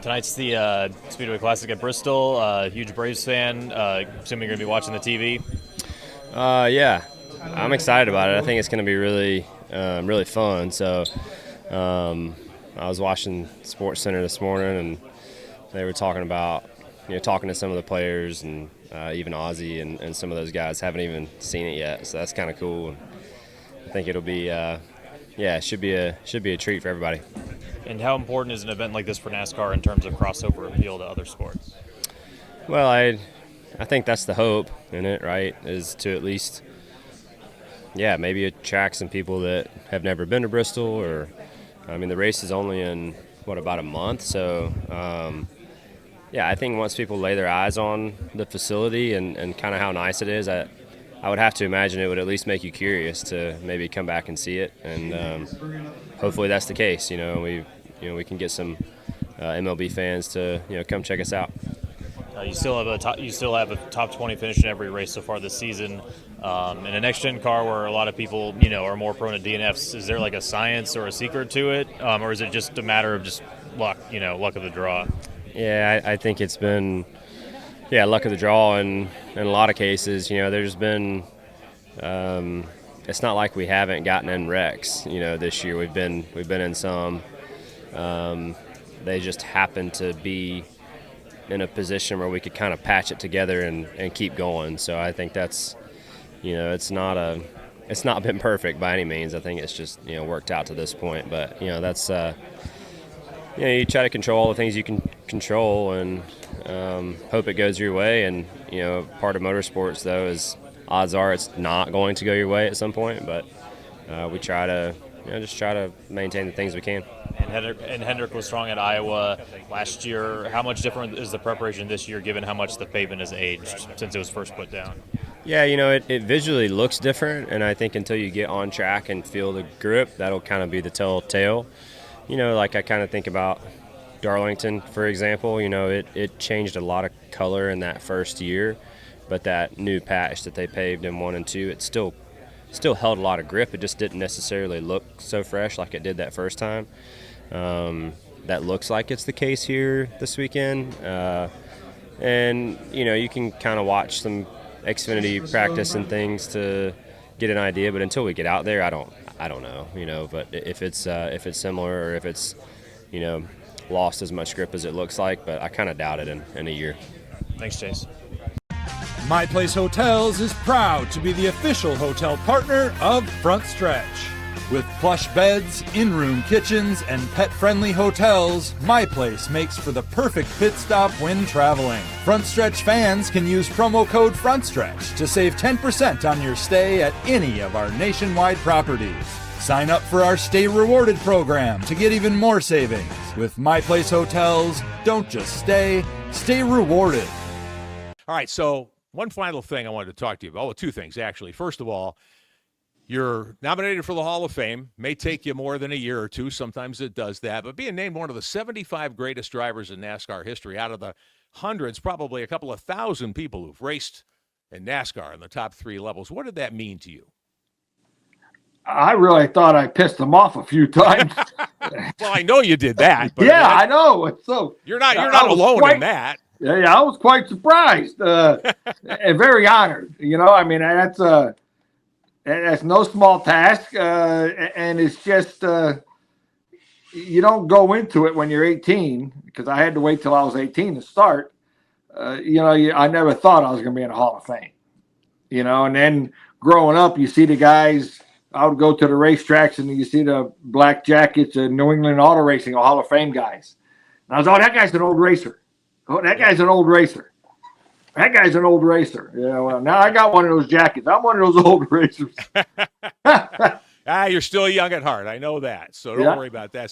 Tonight's the Speedway Classic at Bristol. Huge Braves fan. Assuming you're going to be watching the TV. Yeah, I'm excited about it. I think it's going to be really, really fun. So, I was watching Sports Center this morning, and they were talking about, talking to some of the players, and even Ozzy and some of those guys haven't even seen it yet. So that's kind of cool. I think it'll be, it should be a treat for everybody. And how important is an event like this for NASCAR in terms of crossover appeal to other sports? Well, I think that's the hope in it, right? Is to at least, maybe attract some people that have never been to Bristol, or, the race is only in, about a month. So, I think once people lay their eyes on the facility and kind of how nice it is, I would have to imagine it would at least make you curious to maybe come back and see it. And hopefully that's the case. We can get some MLB fans to, come check us out. You still have a top 20 finish in every race so far this season. In a next-gen car where a lot of people, are more prone to DNFs, is there like a science or a secret to it? Or is it just a matter of just luck, luck of the draw? Yeah, I think it's been, luck of the draw in a lot of cases. There's been, it's not like we haven't gotten in wrecks, this year. We've been in some. They just happen to be in a position where we could kind of patch it together and keep going. So I think that's, it's not been perfect by any means. I think it's just, worked out to this point. But, that's, you try to control all the things you can control and hope it goes your way. And, part of motorsports, though, is odds are it's not going to go your way at some point. But we try to, just try to maintain the things we can. And Hendrick was strong at Iowa last year. How much different is the preparation this year, given how much the pavement has aged since it was first put down? Yeah, it visually looks different, and I think until you get on track and feel the grip, that'll kind of be the telltale. Like I kind of think about Darlington, for example. It changed a lot of color in that first year, but that new patch that they paved in 1 and 2, it still held a lot of grip. It just didn't necessarily look so fresh like it did that first time. That looks like it's the case here this weekend. And, you can kind of watch some Xfinity practice and things to get an idea, but until we get out there, I don't know, but if it's similar or if it's, lost as much grip as it looks like, but I kind of doubt it in a year. Thanks, Chase. My Place Hotels is proud to be the official hotel partner of Frontstretch. With plush beds, in-room kitchens, and pet-friendly hotels, My Place makes for the perfect pit stop when traveling. Frontstretch fans can use promo code FRONTSTRETCH to save 10% on your stay at any of our nationwide properties. Sign up for our Stay Rewarded program to get even more savings. With My Place Hotels, don't just stay rewarded. All right, so one final thing I wanted to talk to you about. Well, two things, actually. First of all, you're nominated for the Hall of Fame. May take you more than a year or two. Sometimes it does that. But being named one of the 75 greatest drivers in NASCAR history, out of the hundreds, probably a couple of thousand people who've raced in NASCAR in the top 3 levels, what did that mean to you? I really thought I pissed them off a few times. Well, I know you did that. But yeah, I know. So you're not alone in that. Yeah, I was quite surprised and very honored. That's no small task, and it's just you don't go into it when you're 18, because I had to wait till I was 18 to start. I never thought I was going to be in the Hall of Fame. And then growing up, you see the guys. I would go to the racetracks, and you see the black jackets and New England Auto Racing or Hall of Fame guys. And I was, that guy's an old racer. Oh, that guy's an old racer. That guy's an old racer. Yeah, well, now I got one of those jackets. I'm one of those old racers. You're still young at heart. I know that. So don't worry about that.